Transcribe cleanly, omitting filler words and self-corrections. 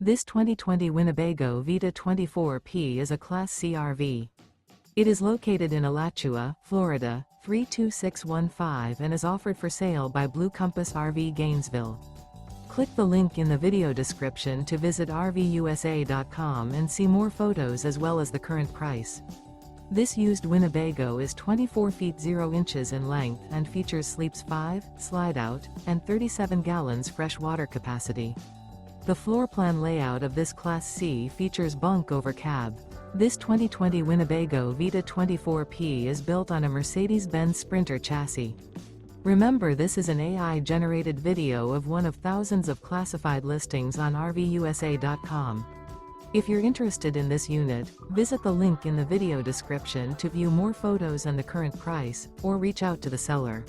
This 2020 Winnebago Vita 24P is a Class C RV. It is located in Alachua, Florida, 32615 and is offered for sale by Blue Compass RV Gainesville. Click the link in the video description to visit RVUSA.com and see more photos as well as the current price. This used Winnebago is 24 feet 0 inches in length and features sleeps 5, slide-out, and 37 gallons fresh water capacity. The floor plan layout of this Class C features bunk over cab. This 2020 Winnebago Vita 24P is built on a Mercedes-Benz Sprinter chassis. Remember, this is an AI-generated video of one of thousands of classified listings on RVUSA.com. If you're interested in this unit, visit the link in the video description to view more photos and the current price, or reach out to the seller.